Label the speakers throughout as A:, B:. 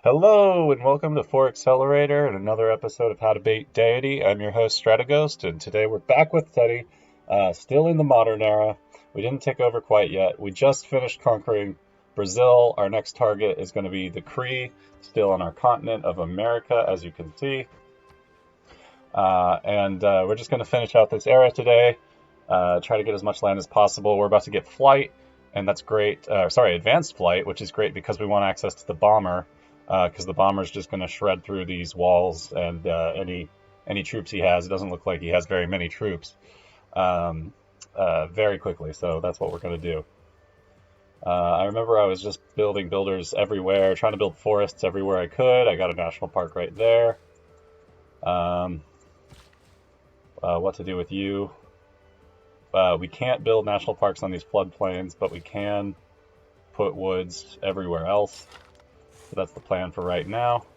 A: Hello and welcome to 4 Accelerator and another episode of How to Bait Deity. I'm your host Strateghost, and today we're back with Teddy, still in the modern era. We didn't take over quite yet. We just finished conquering Brazil. Our next target is going to be the Cree, still on our continent of America, as you can see. We're just going to finish out this era today, try to get as much land as possible. We're about to get flight, and that's great. Advanced flight, which is great because we want access to the bomber. Because the bomber's just going to shred through these walls and any troops he has. It doesn't look like he has very many troops very quickly, so that's what we're going to do. I remember I was just building builders everywhere, trying to build forests everywhere I could. I got a national park right there. What to do with you? We can't build national parks on these floodplains, but we can put woods everywhere else. So that's the plan for right now.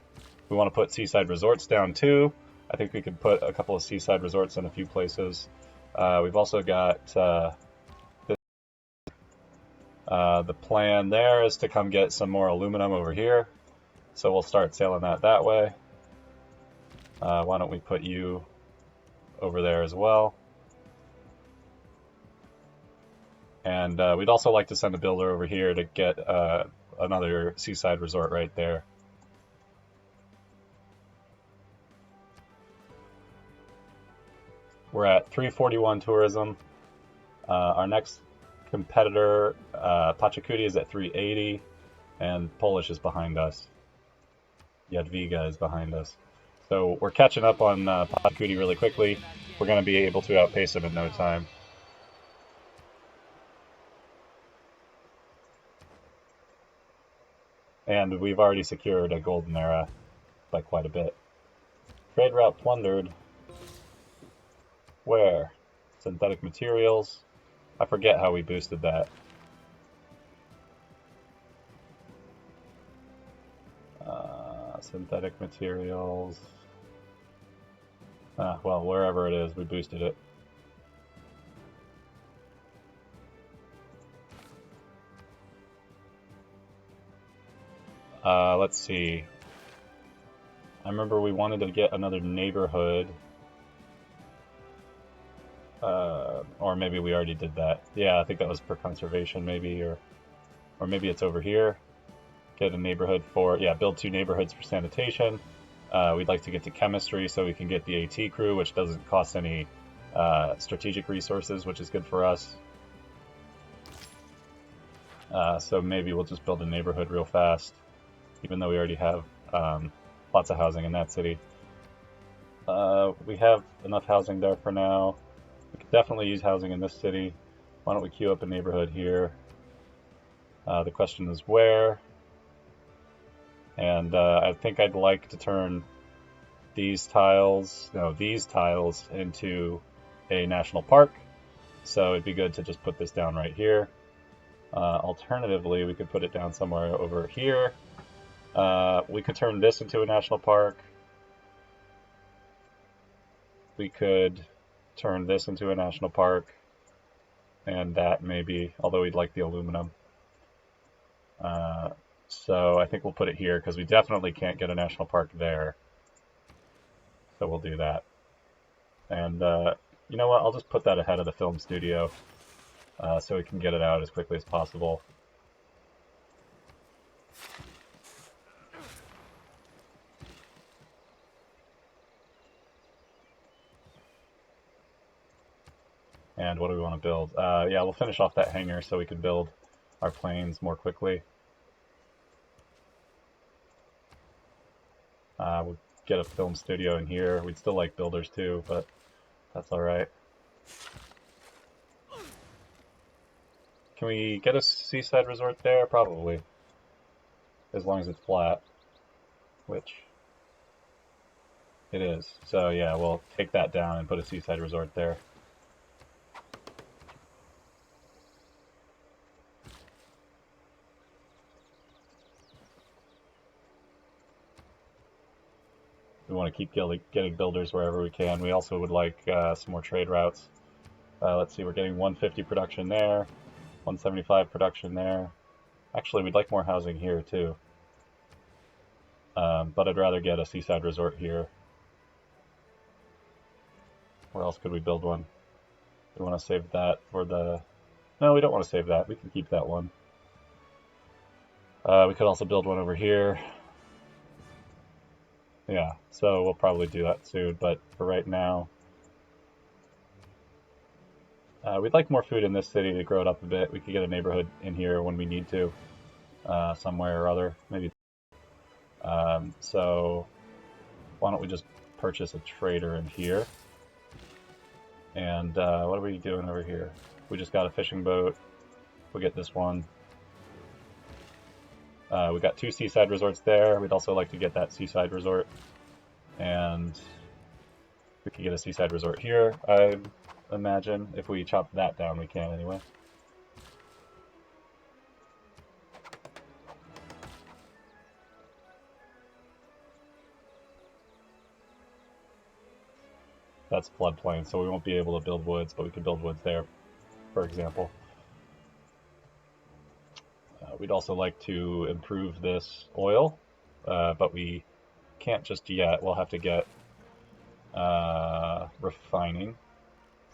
A: We want to put seaside resorts down too. I think we could put a couple of seaside resorts in a few places. We've also got the plan there is to come get some more aluminum over here. So we'll start sailing that way. Why don't we put you over there as well? And we'd also like to send a builder over here to get another seaside resort right there. We're at 341 tourism. Our next competitor, Pachacuti, is at 380, and Polish is behind us. Jadwiga is behind us. So we're catching up on Pachacuti really quickly. We're going to be able to outpace him in no time. And we've already secured a golden era by quite a bit. Trade route plundered. Where? Synthetic materials. I forget how we boosted that. Synthetic materials. Well, wherever it is, we boosted it. Let's see. I remember we wanted to get another neighborhood. Or maybe we already did that. Yeah, I think that was for conservation maybe, or maybe it's over here. Get a neighborhood for, build 2 neighborhoods for sanitation. We'd like to get to chemistry so we can get the AT crew, which doesn't cost any strategic resources, which is good for us. So maybe we'll just build a neighborhood real fast, even though we already have lots of housing in that city. We have enough housing there for now. We could definitely use housing in this city. Why don't we queue up a neighborhood here? The question is where? And I think I'd like to turn these tiles into a national park. So it'd be good to just put this down right here. Alternatively, we could put it down somewhere over here. We could turn this into a national park. We could turn this into a national park. And that maybe, although we'd like the aluminum. So I think we'll put it here because we definitely can't get a national park there. So we'll do that. And you know what? I'll just put that ahead of the film studio so we can get it out as quickly as possible. And what do we want to build? Yeah, we'll finish off that hangar so we can build our planes more quickly. We'll get a film studio in here. We'd still like builders too, but that's alright. Can we get a seaside resort there? Probably. As long as it's flat. Which it is. So yeah, we'll take that down and put a seaside resort there. We want to keep getting builders wherever we can. We also would like some more trade routes. Let's see, we're getting 150 production there, 175 production there. Actually, we'd like more housing here too. But I'd rather get a seaside resort here. Where else could we build one? We want to save that for the... No, we don't want to save that. We can keep that one. We could also build one over here. Yeah, so we'll probably do that soon, but for right now... we'd like more food in this city to grow it up a bit. We could get a neighborhood in here when we need to. Somewhere or other. Maybe. So why don't we just purchase a trader in here? And what are we doing over here? We just got a fishing boat. We'll get this one. We got 2 seaside resorts there. We'd also like to get that seaside resort. And we could get a seaside resort here, I imagine. If we chop that down, we can anyway. That's floodplain, so we won't be able to build woods, but we could build woods there, for example. We'd also like to improve this oil, but we can't just yet. We'll have to get refining,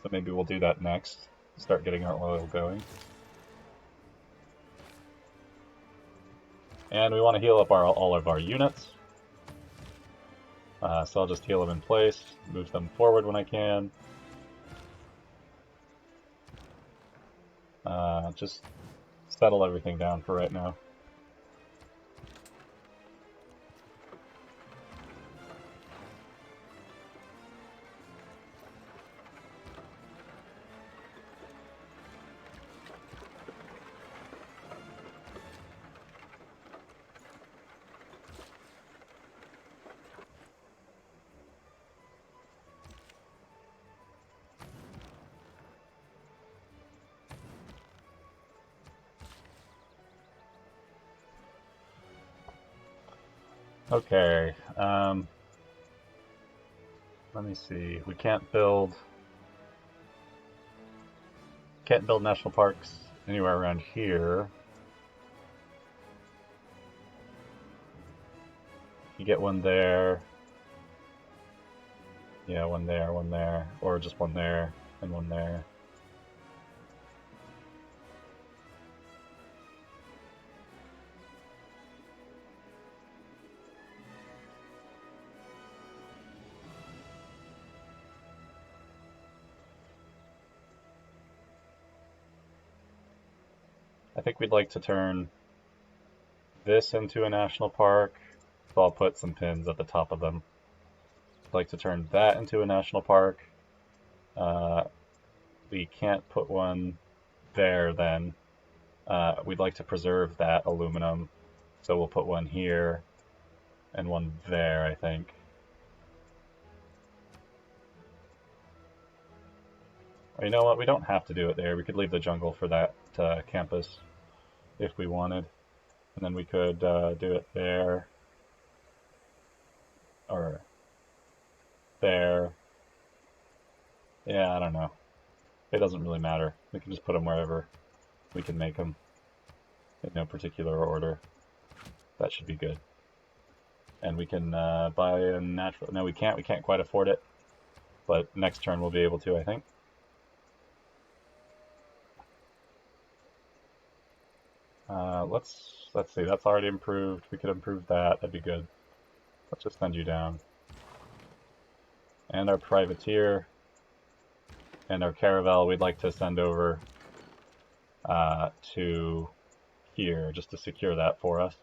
A: so maybe we'll do that next. Start getting our oil going. And we want to heal up all of our units. So I'll just heal them in place, move them forward when I can. Just settle everything down for right now. Okay, let me see. We can't build national parks anywhere around here. You get one there. Yeah, one there, or just one there and one there. I think we'd like to turn this into a national park, so I'll put some pins at the top of them. I'd like to turn that into a national park. We can't put one there then. We'd like to preserve that aluminum, so we'll put one here and one there, I think. Or you know what, we don't have to do it there. We could leave the jungle for that campus if we wanted. And then we could do it there. Or there. Yeah, I don't know. It doesn't really matter. We can just put them wherever we can make them. In no particular order. That should be good. And we can buy a natural... No, we can't. We can't quite afford it. But next turn we'll be able to, I think. Let's see, that's already improved. We could improve that. That'd be good. Let's just send you down. And our privateer and our caravel we'd like to send over to here, just to secure that for us.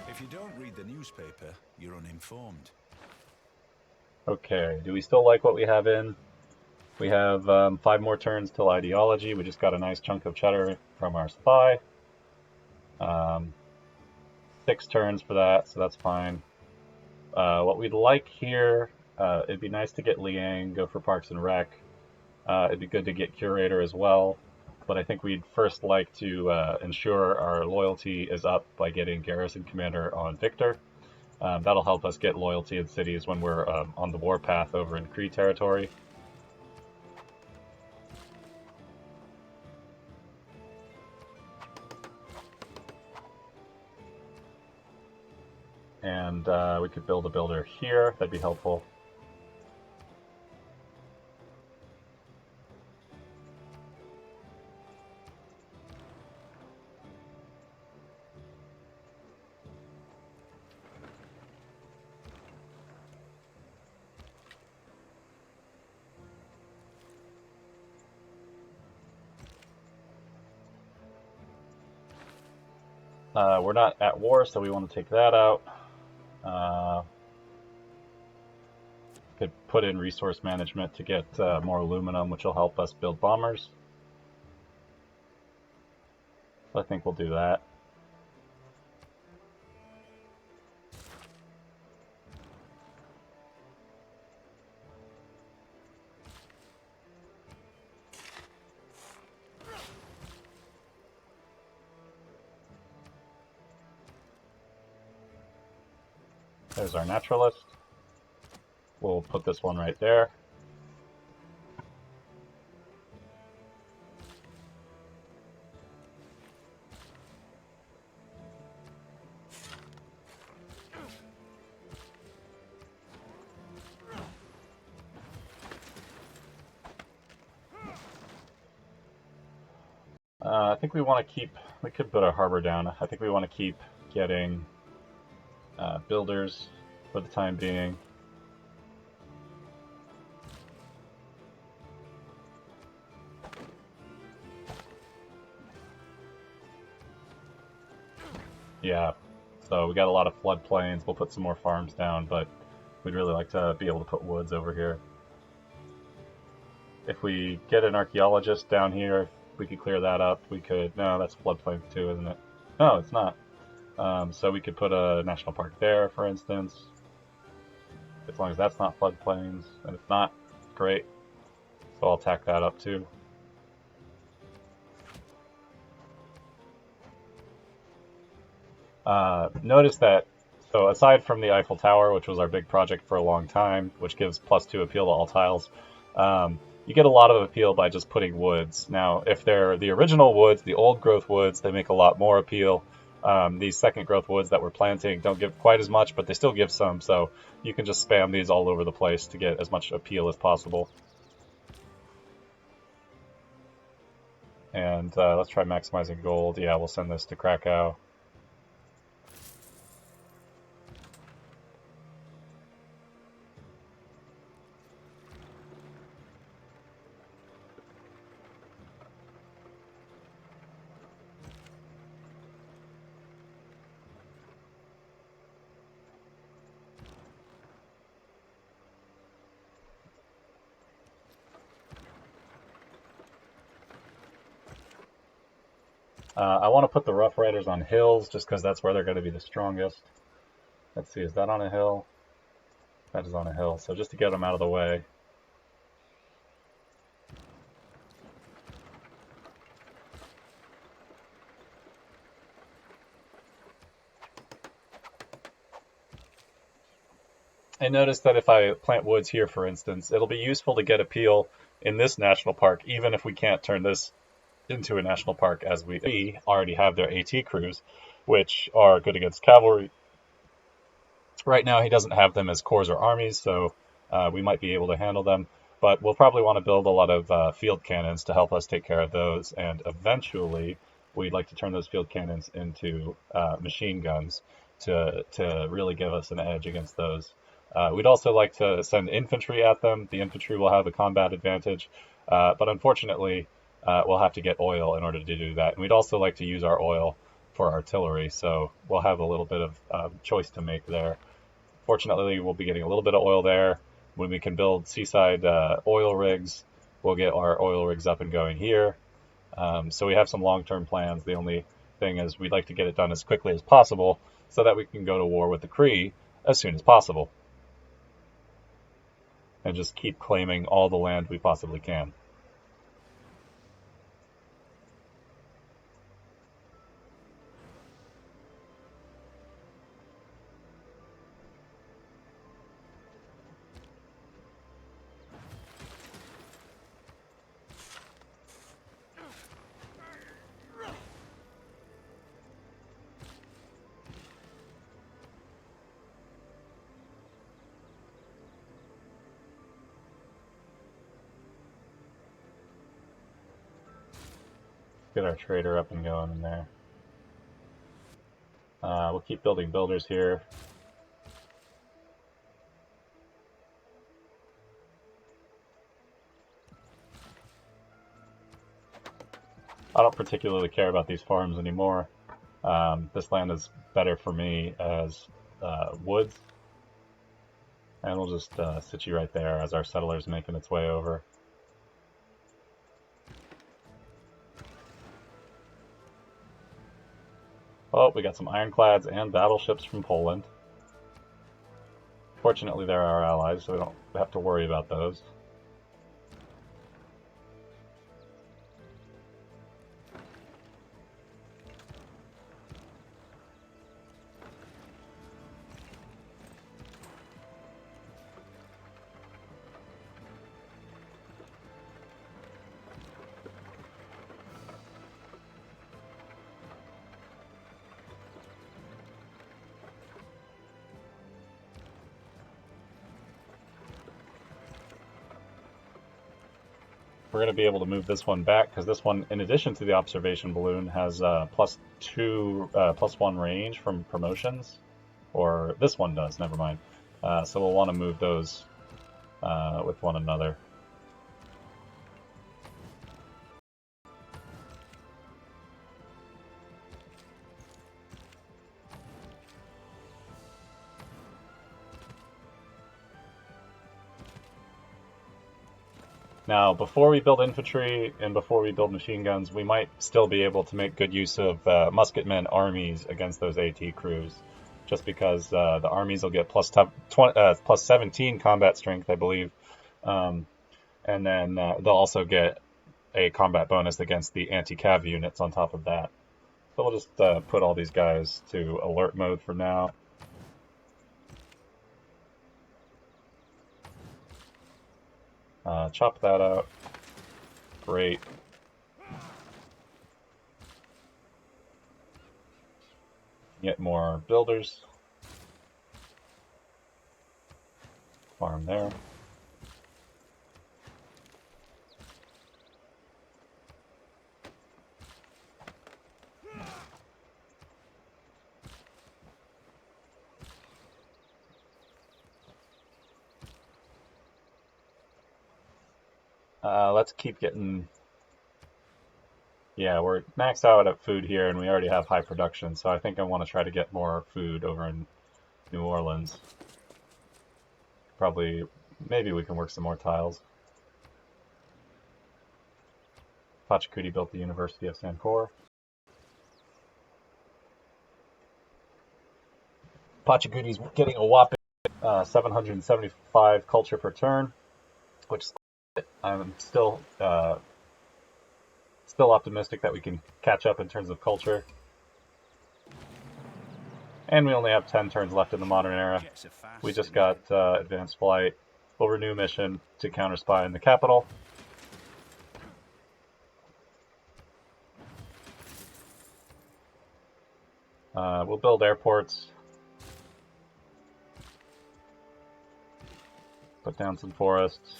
B: If you don't read the newspaper, you're uninformed.
A: Okay, do we still like what we have in? We have 5 more turns till ideology. We just got a nice chunk of cheddar from our spy. 6 turns for that, so that's fine. What we'd like here, it'd be nice to get Liang, go for Parks and Rec. It'd be good to get Curator as well, but I think we'd first like to ensure our loyalty is up by getting Garrison Commander on Victor. That'll help us get loyalty in cities when we're on the warpath over in Kree territory. And we could build a builder here, that'd be helpful. We're not at war, so we want to take that out. Could put in resource management to get more aluminum, which will help us build bombers. So I think we'll do that. There's our naturalist. We'll put this one right there. I think we want to keep, we could put a harbor down. I think we want to keep getting builders for the time being. Yeah, so we got a lot of floodplains. We'll put some more farms down, but we'd really like to be able to put woods over here. If we get an archaeologist down here, we could clear that up. We could, no, that's floodplain too, isn't it? No, it's not. So we could put a national park there, for instance, as long as that's not floodplains, and it's not, great. So I'll tack that up too. Notice that, so aside from the Eiffel Tower, which was our big project for a long time, which gives +2 appeal to all tiles, you get a lot of appeal by just putting woods. Now, if they're the original woods, the old growth woods, they make a lot more appeal. These second growth woods that we're planting don't give quite as much, but they still give some, so you can just spam these all over the place to get as much appeal as possible. And let's try maximizing gold. Yeah, we'll send this to Krakow. I want to put the Rough Riders on hills just because that's where they're going to be the strongest. Let's see, is that on a hill? That is on a hill, so just to get them out of the way. I noticed that if I plant woods here, for instance, it'll be useful to get appeal in this national park, even if we can't turn this into a national park, as we already have their AT crews, which are good against cavalry. Right now he doesn't have them as corps or armies, so we might be able to handle them, but we'll probably want to build a lot of field cannons to help us take care of those, and eventually we'd like to turn those field cannons into machine guns to really give us an edge against those. We'd also like to send infantry at them. The infantry will have a combat advantage, but unfortunately we'll have to get oil in order to do that. And we'd also like to use our oil for artillery, so we'll have a little bit of choice to make there. Fortunately, we'll be getting a little bit of oil there when we can build seaside oil rigs. we'll get our oil rigs up and going here. So we have some long-term plans. The only thing is we'd like to get it done as quickly as possible so that we can go to war with the Kree as soon as possible. And just keep claiming all the land we possibly can. Get our trader up and going in there. We'll keep building builders here. I don't particularly care about these farms anymore. This land is better for me as woods. And we'll just sit you right there as our settler's making its way over. Oh, we got some ironclads and battleships from Poland. Fortunately, they're our allies, so we don't have to worry about those. We're going to be able to move this one back because this one, in addition to the observation balloon, has +1 range from promotions. Or this one does, never mind. So we'll want to move those with one another. Now, before we build infantry and before we build machine guns, we might still be able to make good use of musketmen armies against those AT crews, just because the armies will get plus 17 combat strength, I believe, and then they'll also get a combat bonus against the anti-cav units on top of that. So we'll just put all these guys to alert mode for now. Chop that out. Great. Get more builders. Farm there. Let's keep getting... Yeah, we're maxed out at food here, and we already have high production, so I think I want to try to get more food over in New Orleans. Probably, maybe we can work some more tiles. Pachacuti built the University of Sancor. Pachacuti's getting a whopping 775 culture per turn, which is... I'm still optimistic that we can catch up in terms of culture. And we only have 10 turns left in the modern era. We just got advanced flight over new mission to counter spy in the capital. We'll build airports. Put down some forests.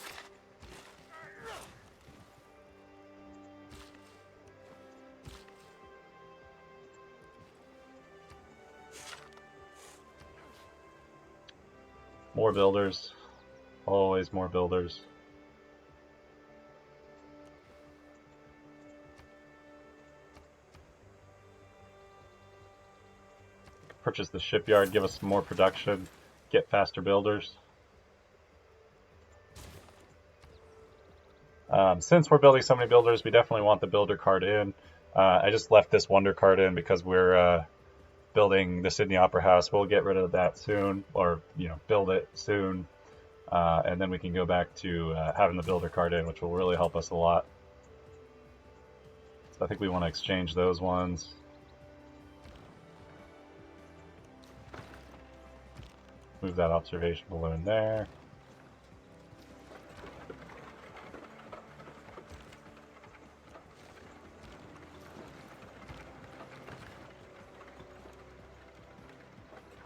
A: More builders. Always more builders. Purchase the shipyard, give us more production, get faster builders. Since we're building so many builders, we definitely want the builder card in. I just left this wonder card in because we're building the Sydney Opera House. We'll get rid of that soon, or build it soon, and then we can go back to having the builder card in, which will really help us a lot. So I think we want to exchange those ones. Move that observation balloon there.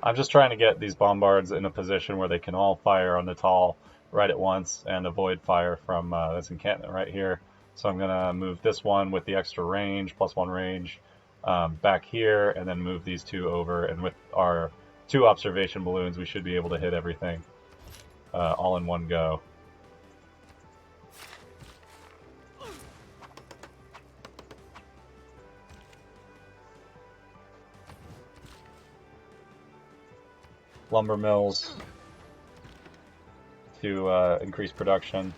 A: I'm just trying to get these bombards in a position where they can all fire on the tall right at once and avoid fire from this encampment right here. So I'm going to move this one with the extra range, +1 range, back here, and then move these two over. And with our 2 observation balloons, we should be able to hit everything all in one go. Lumber mills to increase production.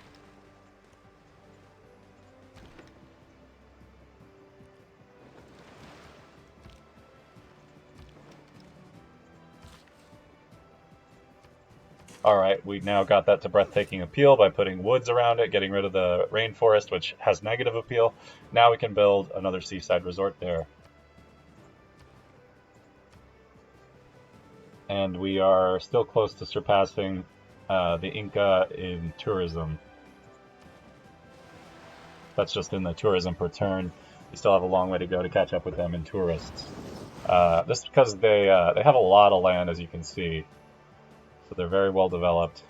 A: Alright, we now got that to breathtaking appeal by putting woods around it, getting rid of the rainforest, which has negative appeal. Now we can build another seaside resort there. And we are still close to surpassing the Inca in tourism. That's just in the tourism per turn. We still have a long way to go to catch up with them in tourists. This is because they have a lot of land, as you can see. So they're very well developed.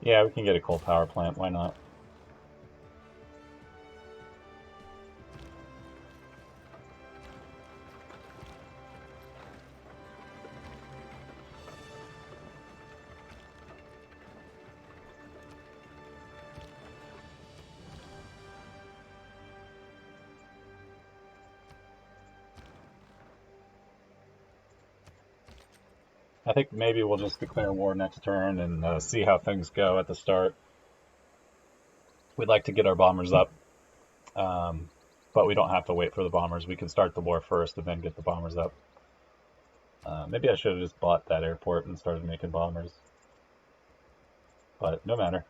A: Yeah, we can get a coal power plant, why not? I think maybe we'll just declare war next turn and see how things go at the start. We'd like to get our bombers up, but we don't have to wait for the bombers. We can start the war first and then get the bombers up. Maybe I should have just bought that airport and started making bombers. But no matter.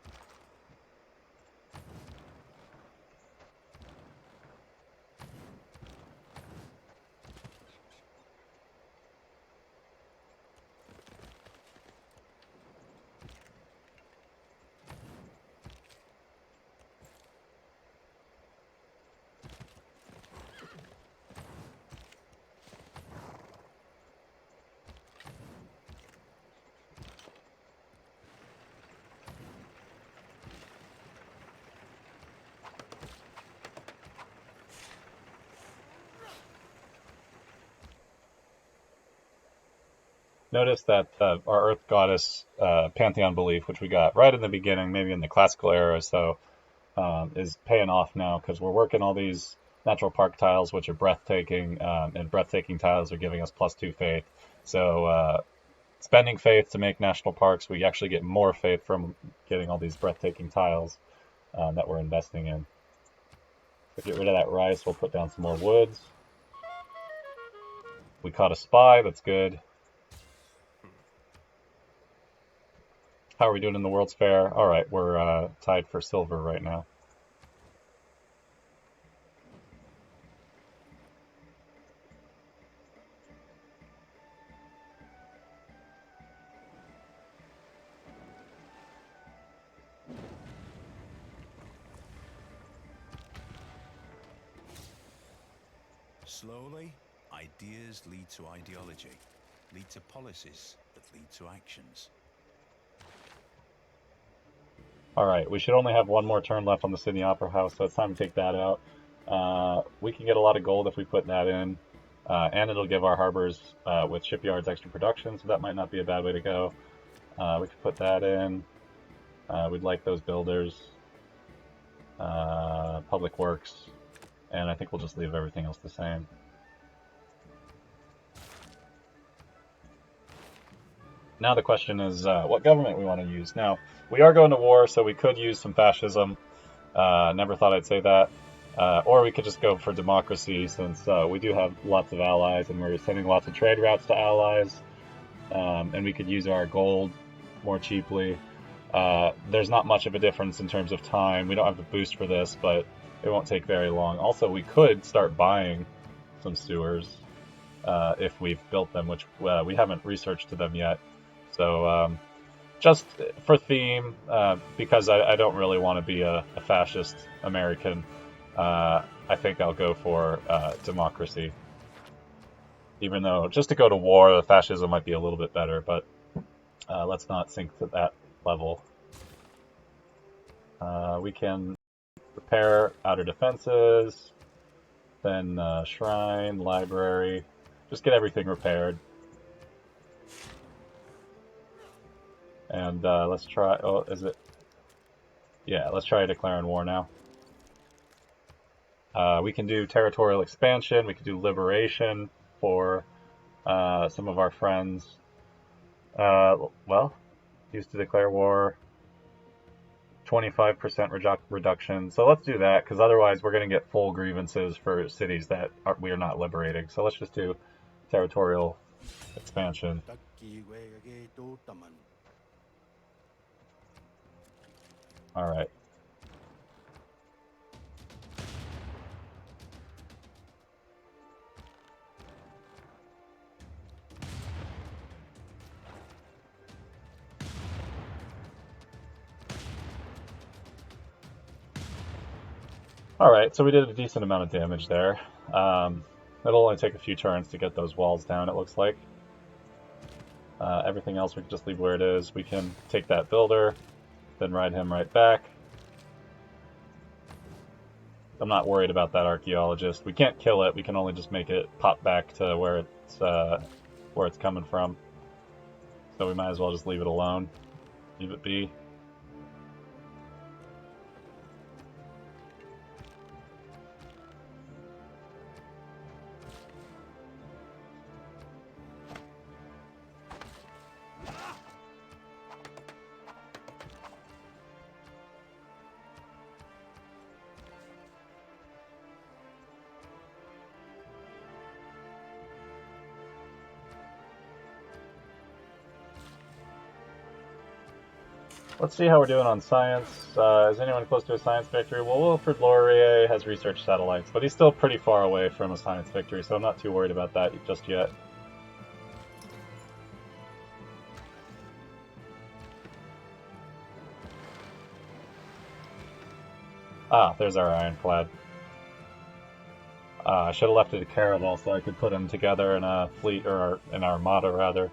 A: Notice that our Earth Goddess Pantheon belief, which we got right in the beginning, maybe in the classical era or so, is paying off now because we're working all these natural park tiles, which are breathtaking, and breathtaking tiles are giving us +2 faith. So spending faith to make national parks, we actually get more faith from getting all these breathtaking tiles that we're investing in. So get rid of that rice, we'll put down some more woods. We caught a spy, that's good. How are we doing in the World's Fair? All right, we're tied for silver right now.
B: Slowly, ideas lead to ideology, lead to policies that lead to actions.
A: All right, we should only have one more turn left on the Sydney Opera House, so it's time to take that out. We can get a lot of gold if we put that in, and it'll give our harbors with shipyards extra production, so that might not be a bad way to go. We could put that in. We'd like those builders, public works, and I think we'll just leave everything else the same. Now the question is what government we want to use. Now, we are going to war, so we could use some fascism. Never thought I'd say that. Or we could just go for democracy, since we do have lots of allies, and we're sending lots of trade routes to allies. And we could use our gold more cheaply. There's not much of a difference in terms of time. We don't have the boost for this, but it won't take very long. Also, we could start buying some sewers if we've built them, which we haven't researched to them yet. So just for theme, because I don't really want to be a fascist American, I think I'll go for democracy. Even though just to go to war, the fascism might be a little bit better, but let's not sink to that level. We can repair outer defenses, then shrine, library, just get everything repaired. And let's try, oh, is it? Yeah, let's try declaring war now. We can do territorial expansion, we can do liberation for some of our friends. Well, used to declare war, 25% reduction. So let's do that, because otherwise we're going to get full grievances for cities that we are not liberating. So let's just do territorial expansion. All right. Alright, so we did a decent amount of damage there. It'll only take a few turns to get those walls down, it looks like. Everything else we can just leave where it is. We can take that builder, then ride him right back. I'm not worried about that archaeologist. We can't kill it, we can only just make it pop back to where it's coming from. So we might as well just leave it alone. Leave it be. Let's see how we're doing on science. Is anyone close to a science victory? Well, Wilfrid Laurier has research satellites, but he's still pretty far away from a science victory, so I'm not too worried about that just yet. Ah, there's our ironclad. I should have left it to Caravel so I could put them together in a fleet, or an armada rather,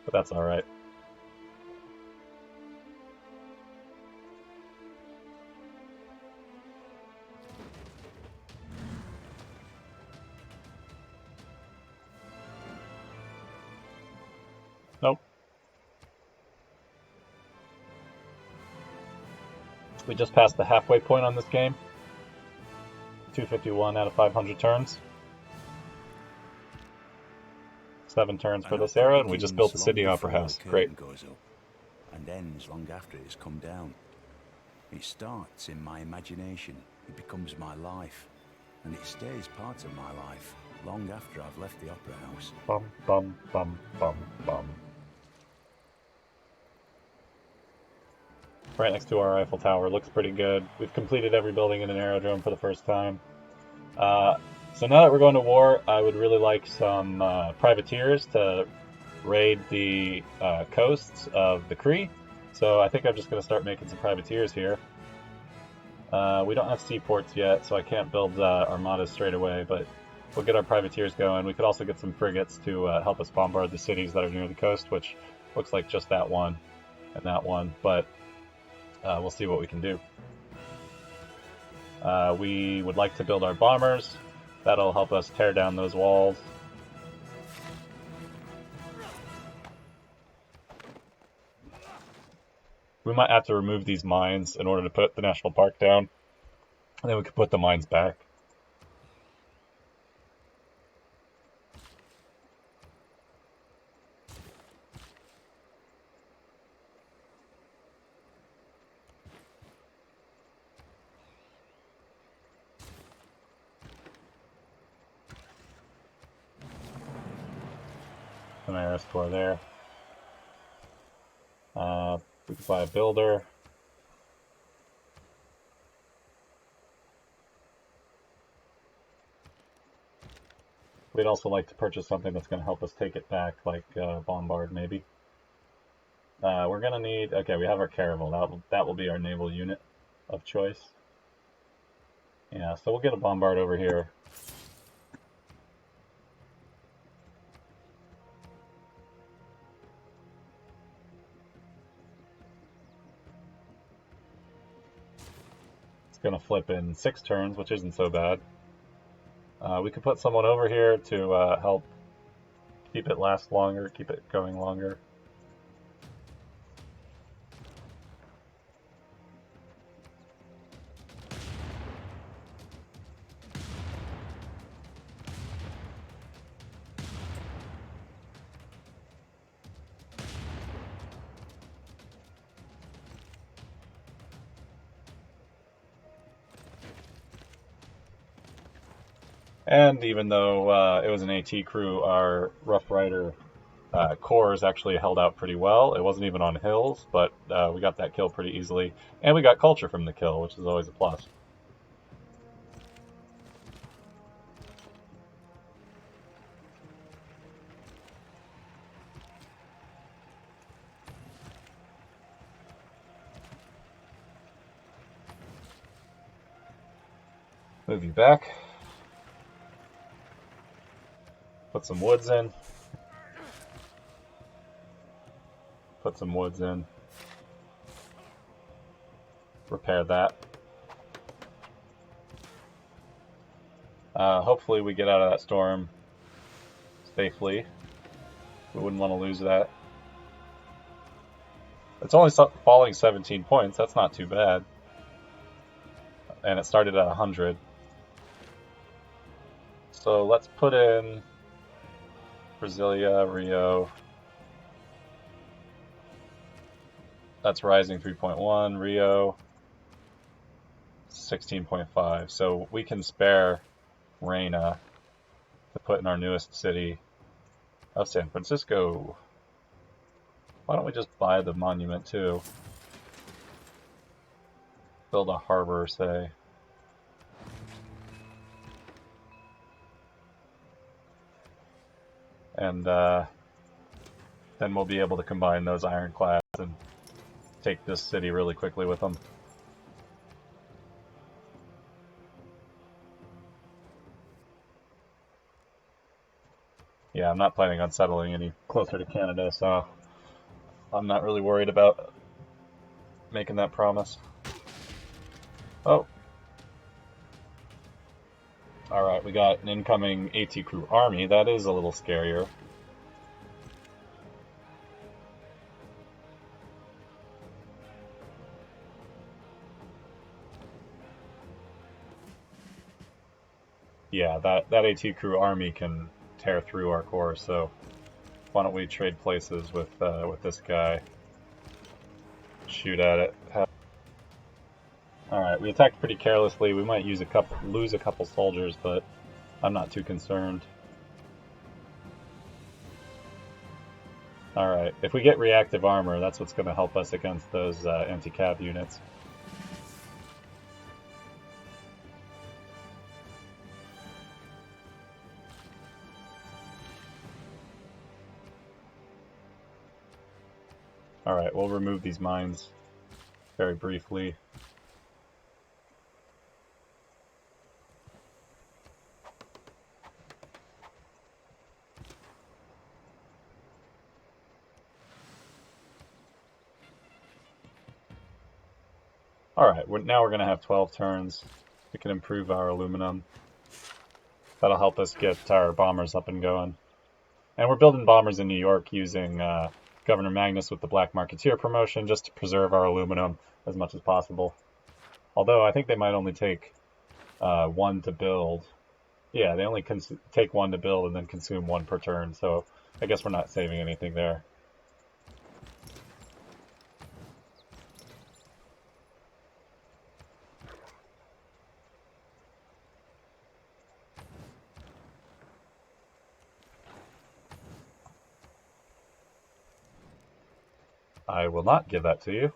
A: but that's alright. Nope. We just passed the halfway point on this game. 251 out of 500 turns. 7 turns for this era, and we just built the City Opera House. Great.
B: Goes up and ends long after it has come down. It starts in my imagination, it becomes my life, and it stays part of my life long after I've left the Opera House.
A: Bum, bum, bum, bum, bum. Right next to our Eiffel Tower. Looks pretty good. We've completed every building in an aerodrome for the first time. So now that we're going to war, I would really like some privateers to raid the coasts of the Cree. So I think I'm just going to start making some privateers here. We don't have seaports yet, so I can't build armadas straight away, but we'll get our privateers going. We could also get some frigates to help us bombard the cities that are near the coast, which looks like just that one and that one, but we'll see what we can do. We would like to build our bombers. That'll help us tear down those walls. We might have to remove these mines in order to put the national park down. And then we can put the mines back. An IRS core there. We can buy a builder. We'd also like to purchase something that's going to help us take it back, like Bombard maybe. We're going to need, okay, we have our Caravel. That will be our naval unit of choice. Yeah, so we'll get a Bombard over here. It's going to flip in 6 turns, which isn't so bad. We could put someone over here to help keep it last longer, keep it going longer. And even though it was an AT crew, our Rough Rider cores actually held out pretty well. It wasn't even on hills, but we got that kill pretty easily. And we got culture from the kill, which is always a plus. Move you back. Put some woods in. Put some woods in. Repair that. Hopefully we get out of that storm safely. We wouldn't want to lose that. It's only falling 17 points. That's not too bad. And it started at 100. So let's put in Brasilia, Rio. That's rising 3.1. Rio 16.5. So we can spare Reina to put in our newest city of San Francisco. Why don't we just buy the monument too? Build a harbor, say. And then we'll be able to combine those ironclads and take this city really quickly with them. Yeah, I'm not planning on settling any closer to Canada, so I'm not really worried about making that promise. Oh. Alright, we got an incoming AT crew army. That is a little scarier. Yeah, that AT crew army can tear through our core, so why don't we trade places with this guy? Shoot at it. Alright, we attacked pretty carelessly. We might lose a couple soldiers, but I'm not too concerned. Alright, if we get reactive armor, that's what's going to help us against those anti-cav units. Alright, we'll remove these mines very briefly. Alright, now we're going to have 12 turns. We can improve our aluminum. That'll help us get our bombers up and going. And we're building bombers in New York using Governor Magnus with the Black Marketeer promotion just to preserve our aluminum as much as possible. Although I think they might only take 1 to build. Yeah, they only take 1 to build and then consume 1 per turn, so I guess we're not saving anything there. I will not give that to you.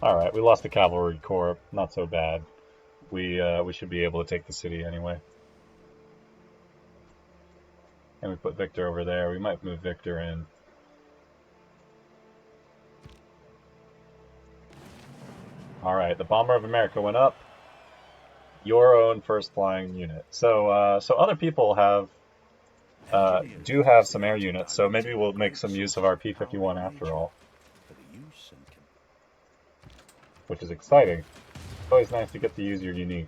A: Alright, we lost the cavalry corps. Not so bad. We should be able to take the city anyway. And we put Victor over there. We might move Victor in. Alright, the Bomber of America went up. Your own first flying unit. So so other people do have some air units, so maybe we'll make some use of our P-51 after all. Which is exciting. It's always nice to get to use your unique.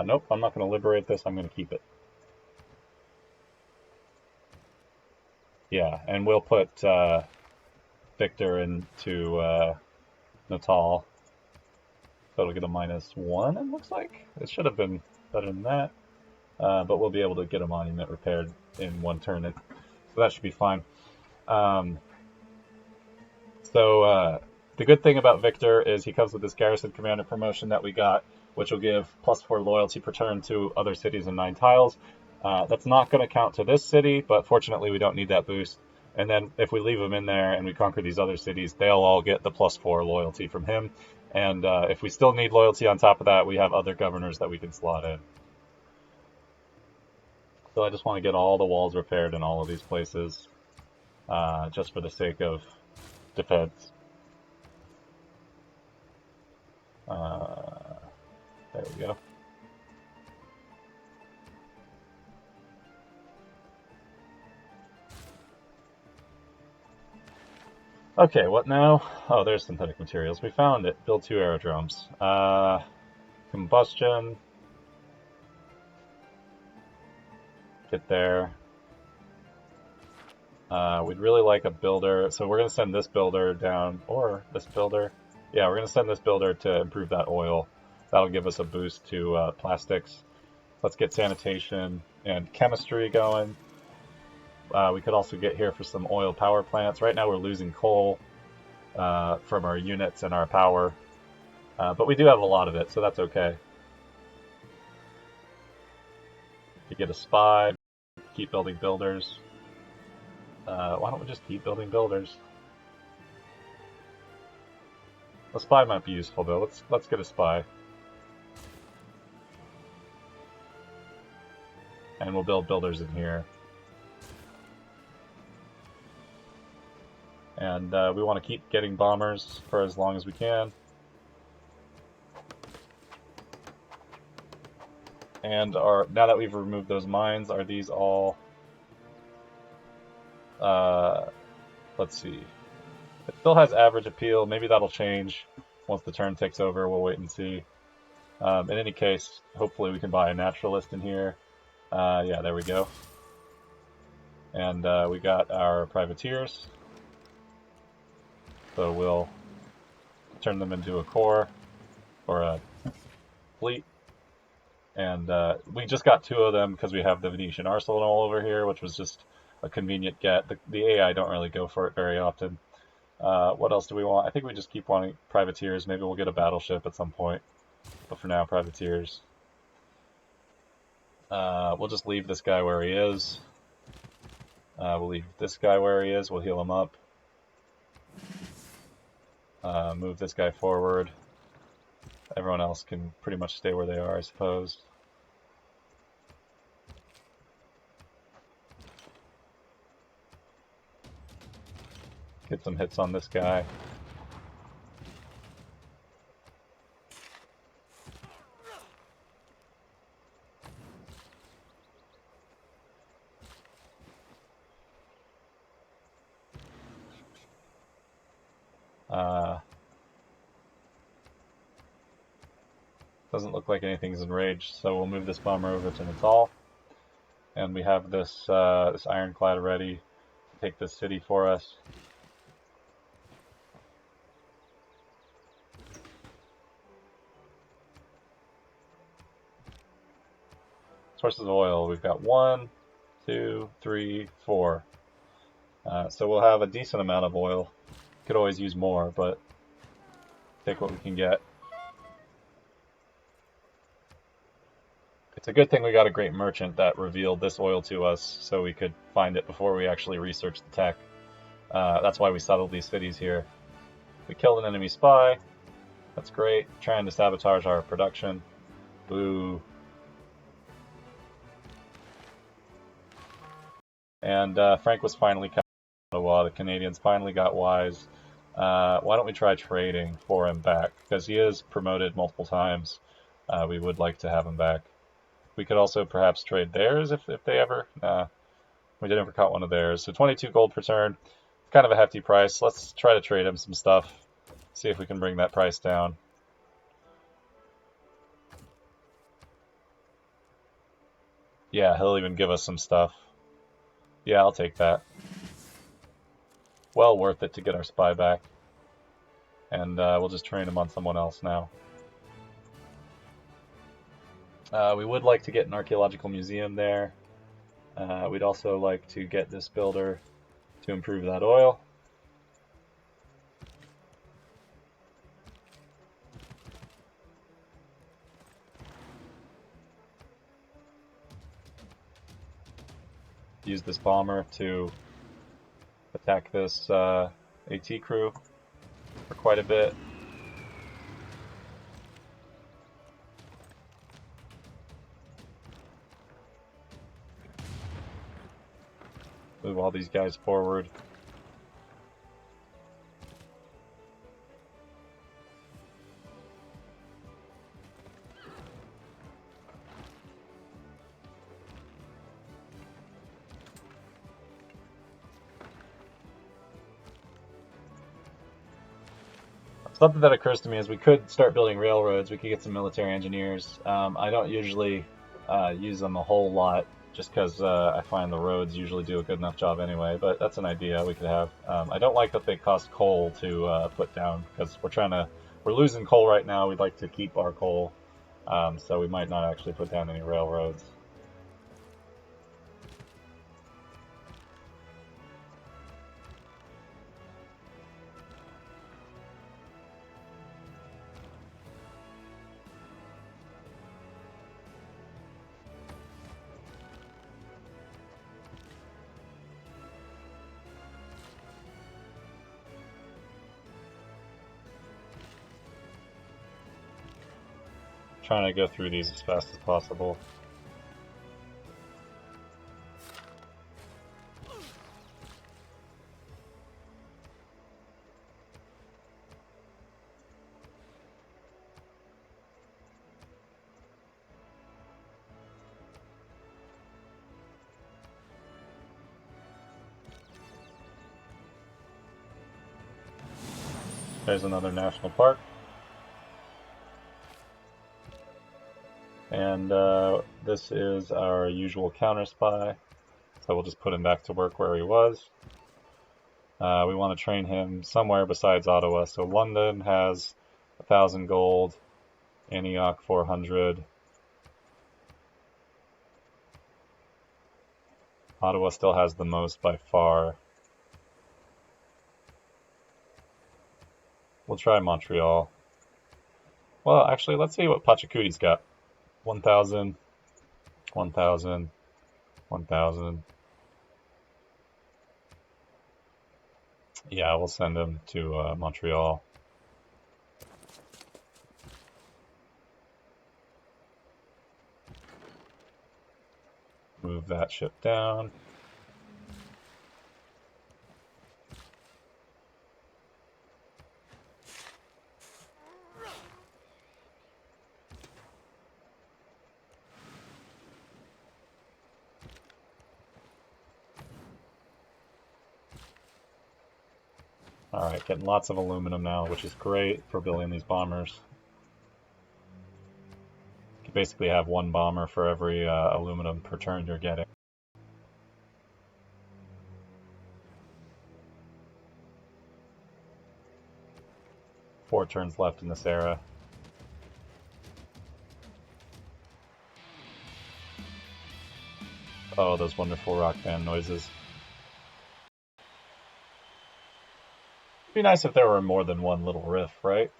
A: Nope, I'm not going to liberate this, I'm going to keep it. Yeah, and we'll put Victor into Natal. So it'll get a -1, it looks like. It should have been better than that. But we'll be able to get a monument repaired in 1 turn. So that should be fine. The good thing about Victor is he comes with this Garrison Commander promotion that we got, which will give +4 loyalty per turn to other cities in 9 tiles. That's not going to count to this city, but fortunately we don't need that boost. And then if we leave him in there and we conquer these other cities, they'll all get the +4 loyalty from him. And if we still need loyalty on top of that, we have other governors that we can slot in. So I just want to get all the walls repaired in all of these places, just for the sake of defense. There we go. Okay, what now? Oh, there's synthetic materials. We found it. Build 2 aerodromes. Combustion. Get there. We'd really like a builder, so we're going to send this builder down, or this builder. Yeah, we're going to send this builder to improve that oil. That'll give us a boost to plastics. Let's get sanitation and chemistry going. We could also get here for some oil power plants. Right now we're losing coal from our units and our power, but we do have a lot of it, so that's okay. To get a spy, keep building builders. Why don't we just keep building builders? A spy might be useful though. Let's get a spy. And we'll build builders in here. And we want to keep getting bombers for as long as we can. And now that we've removed those mines, are these all... let's see. It still has average appeal. Maybe that'll change once the turn takes over. We'll wait and see. In any case, hopefully we can buy a naturalist in here. Yeah, there we go. And we got our privateers. So we'll turn them into a corps or a fleet. And we just got 2 of them because we have the Venetian arsenal over here, which was just a convenient get. The AI don't really go for it very often. What else do we want? I think we just keep wanting privateers. Maybe we'll get a battleship at some point. But for now, privateers. We'll just leave this guy where he is. We'll leave this guy where he is. We'll heal him up. Move this guy forward. Everyone else can pretty much stay where they are, I suppose. Get some hits on this guy. Doesn't look like anything's enraged, so we'll move this bomber over to Natal. And we have this this ironclad ready to take this city for us. Sources of oil, we've got 1, 2, 3, 4. So we'll have a decent amount of oil. Could always use more, but take what we can get. It's a good thing we got a great merchant that revealed this oil to us so we could find it before we actually researched the tech. That's why we settled these cities here. We killed an enemy spy. That's great. Trying to sabotage our production. Boo. And Frank was finally coming to Ottawa. The Canadians finally got wise. Why don't we try trading for him back? Because he is promoted multiple times. We would like to have him back. We could also perhaps trade theirs if they ever... we never caught one of theirs. So 22 gold per turn. Kind of a hefty price. Let's try to trade him some stuff. See if we can bring that price down. Yeah, he'll even give us some stuff. Yeah, I'll take that. Well worth it to get our spy back. And we'll just train him on someone else now. We would like to get an archaeological museum there. We'd also like to get this builder to improve that oil. Use this bomber to attack this AT crew for quite a bit. Move all these guys forward. Something that occurs to me is we could start building railroads. We could get some military engineers. I don't usually use them a whole lot just because I find the roads usually do a good enough job anyway, but that's an idea we could have. I don't like that they cost coal to put down because we're losing coal right now. We'd like to keep our coal, so we might not actually put down any railroads. Trying to go through these as fast as possible. There's another national park. And this is our usual counter spy. So we'll just put him back to work where he was. We want to train him somewhere besides Ottawa. So London has 1,000 gold. Antioch 400. Ottawa still has the most by far. We'll try Montreal. Well, actually, let's see what Pachacuti's got. 1,000, 1,000, 1,000. Yeah, we'll send him to Montreal. move that ship down. Alright, getting lots of aluminum now, which is great for building these bombers. You basically have one bomber for every aluminum per turn you're getting. Four turns left in this era. Oh, those wonderful rock band noises. It'd be nice if there were more than one little riff, right?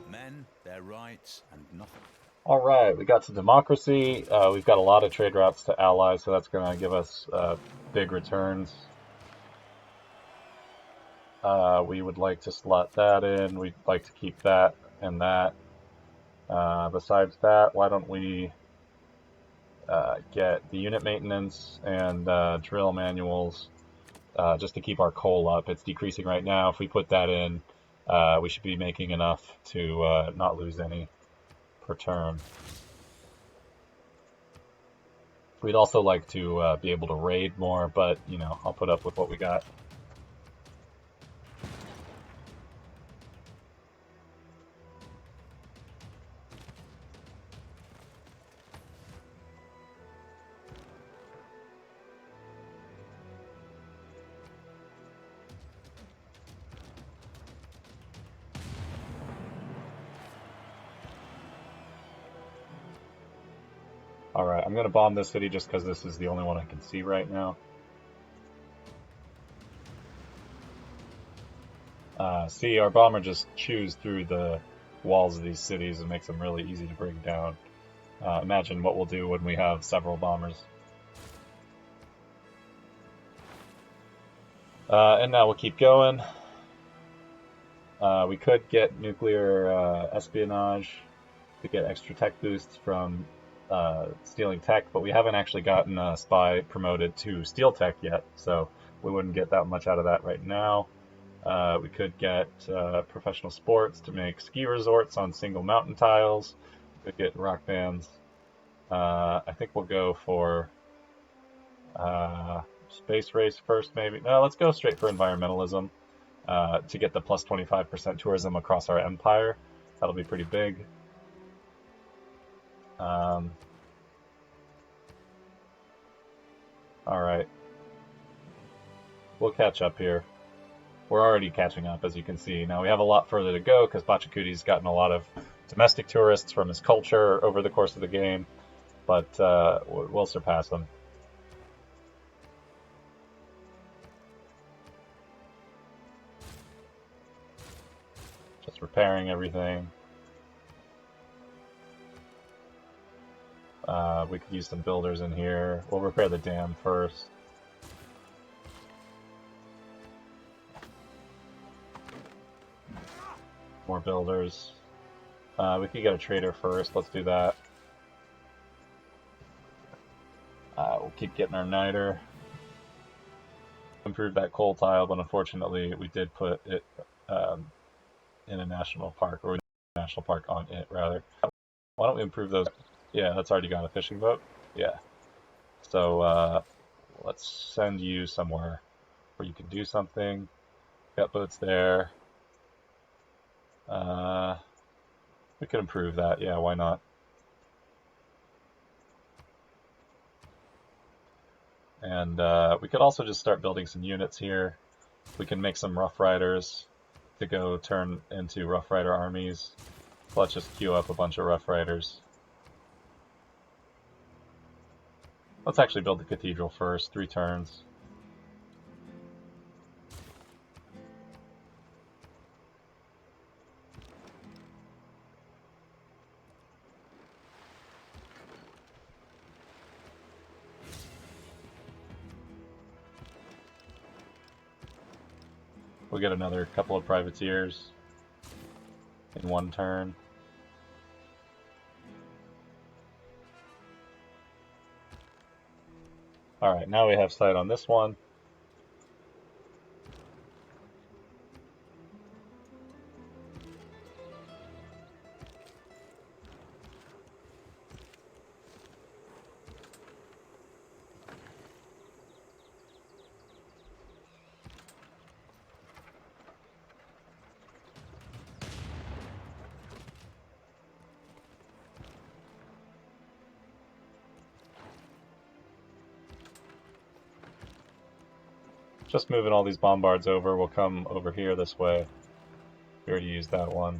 B: Men, their rights, and nothing.
A: Alright, we got to democracy. We've got a lot of trade routes to allies, so that's going to give us big returns. We would like to slot that in. We'd like to keep that and that. Besides that, why don't we get the unit maintenance and drill manuals just to keep our coal up. It's decreasing right now. If we put that in, we should be making enough to not lose any per turn. We'd also like to be able to raid more, but, you know, I'll put up with what we got. Alright, I'm going to bomb this city just because this is the only one I can see right now. See, our bomber just chews through the walls of these cities and makes them really easy to bring down. Imagine what we'll do when we have several bombers. And now we'll keep going. We could get nuclear espionage to get extra tech boosts from stealing tech, but we haven't actually gotten a spy promoted to steal tech yet, so we wouldn't get that much out of that right now. We could get professional sports to make ski resorts on single mountain tiles. We could get rock bands. I think we'll go for space race first, maybe. No, let's go straight for environmentalism to get the plus 25% tourism across our empire. That'll be pretty big. Alright. We'll catch up here. We're already catching up, as you can see. Now, we have a lot further to go, because Bachakuti's gotten a lot of domestic tourists from his culture over the course of the game, but we'll surpass them. Just repairing everything. We could use some builders in here. We'll repair the dam first. More builders. We could get a trader first. Let's do that. We'll keep getting our niter. Improve that coal tile, but unfortunately we did put it in a national park, or a national park on it, rather. Why don't we improve those? Yeah, that's already got a fishing boat. Yeah. So let's send you somewhere where you can do something. Got boats there. We could improve that. Yeah, why not? And we could also just start building some units here. We can make some Rough Riders to go turn into Rough Rider armies. Let's just queue up a bunch of Rough Riders. Let's actually build the cathedral first, 3 turns. We'll get another couple of privateers in 1 turn. Alright, now we have sight on this one. Just moving all these bombards over. We'll come over here this way. We already used that one.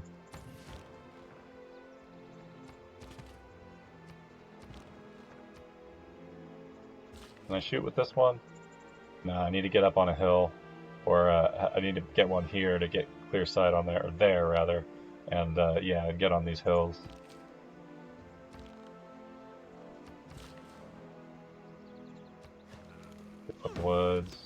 A: Can I shoot with this one? No, I need to get up on a hill. Or I need to get one here to get clear sight on there, or there rather. And yeah, get on these hills. Get some woods.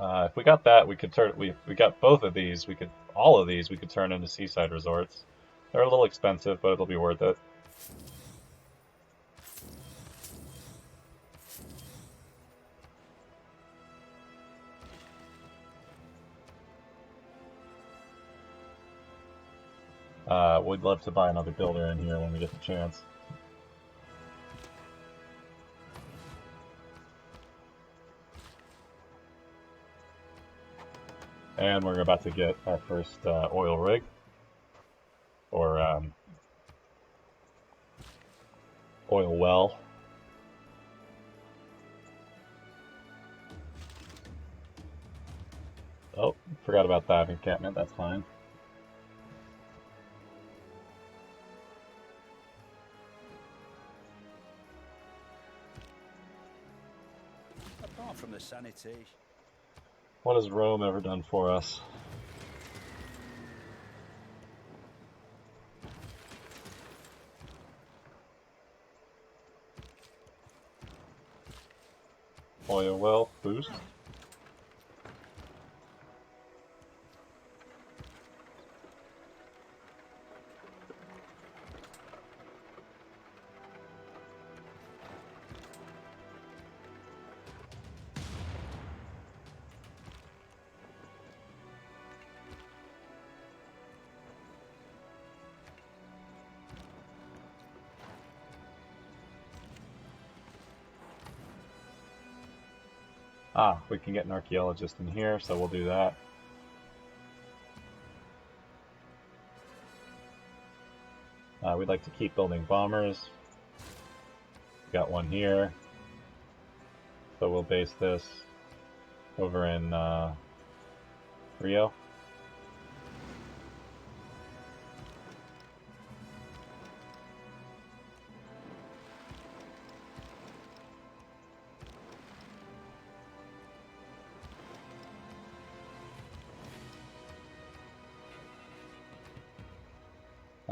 A: If we got that, we could turn. We got both of these. All of these. We could turn into seaside resorts. They're a little expensive, but it'll be worth it. We'd love to buy another builder in here when we get the chance. And we're about to get our first oil rig, or oil well. Oh, forgot about that encampment, that's fine.
B: Apart from the sanitation.
A: What has Rome ever done for us? Oil well boost. Ah, we can get an archaeologist in here, so we'll do that. We'd like to keep building bombers. We got one here. So we'll base this over in Rio.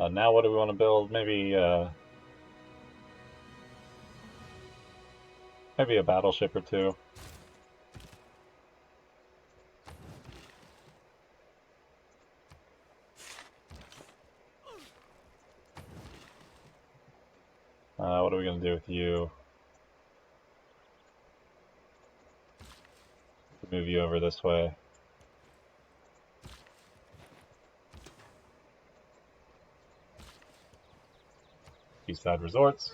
A: Now what do we want to build? Maybe maybe a battleship or two. What are we going to do with you? Move you over this way. Seaside resorts.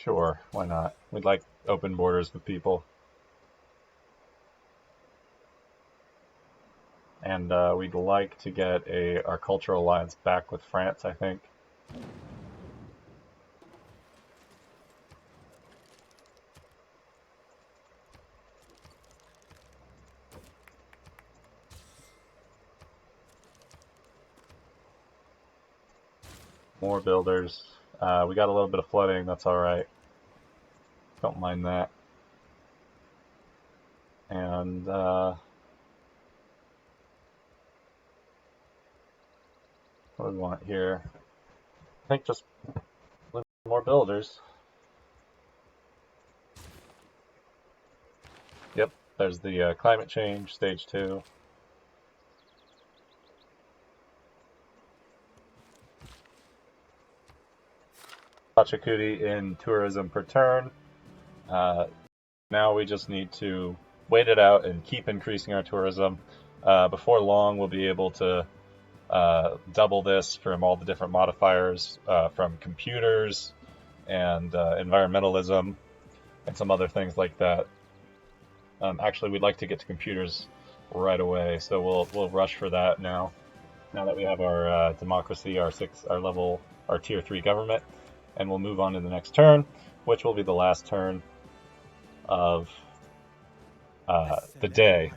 A: Sure, why not? We'd like open borders with people. And we'd like to get our cultural alliance back with France, I think. More builders. We got a little bit of flooding, that's alright. Don't mind that. And What do we want here? I think just more builders. Yep, there's the climate change, stage 2. Pachacuti in tourism per turn. Now we just need to wait it out and keep increasing our tourism. Before long, we'll be able to double this from all the different modifiers, from computers and environmentalism and some other things like that. Actually, we'd like to get to computers right away, so we'll rush for that now. Now that we have our democracy, our tier 3 government, and we'll move on to the next turn, which will be the last turn of the day.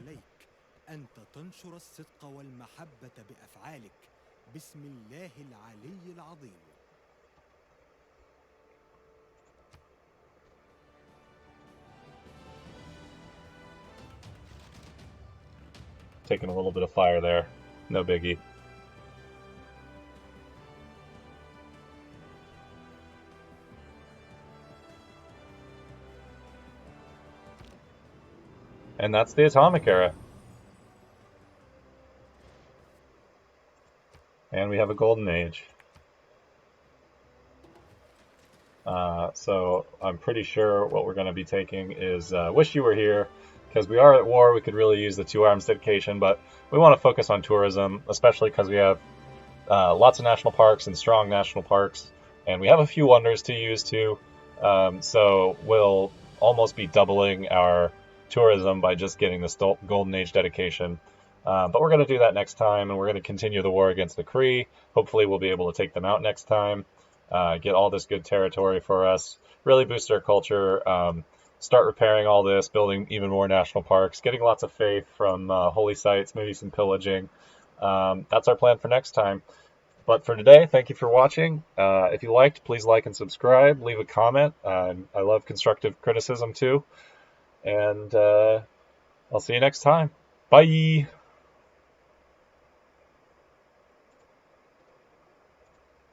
A: Taking a little bit of fire there, no biggie. And that's the atomic era. And we have a golden age. So I'm pretty sure what we're going to be taking is Wish You Were Here, because we are at war. We could really use the 2 arms dedication, but we want to focus on tourism, especially because we have lots of national parks and strong national parks, and we have a few wonders to use too. So we'll almost be doubling our tourism by just getting this golden age dedication. But we're going to do that next time, and we're going to continue the war against the Kree. Hopefully we'll be able to take them out next time, get all this good territory for us, really boost our culture, start repairing all this, building even more national parks, getting lots of faith from holy sites, maybe some pillaging. That's our plan for next time. But for today, thank you for watching. If you liked, please like and subscribe, leave a comment. I love constructive criticism too. And I'll see you next time. Bye!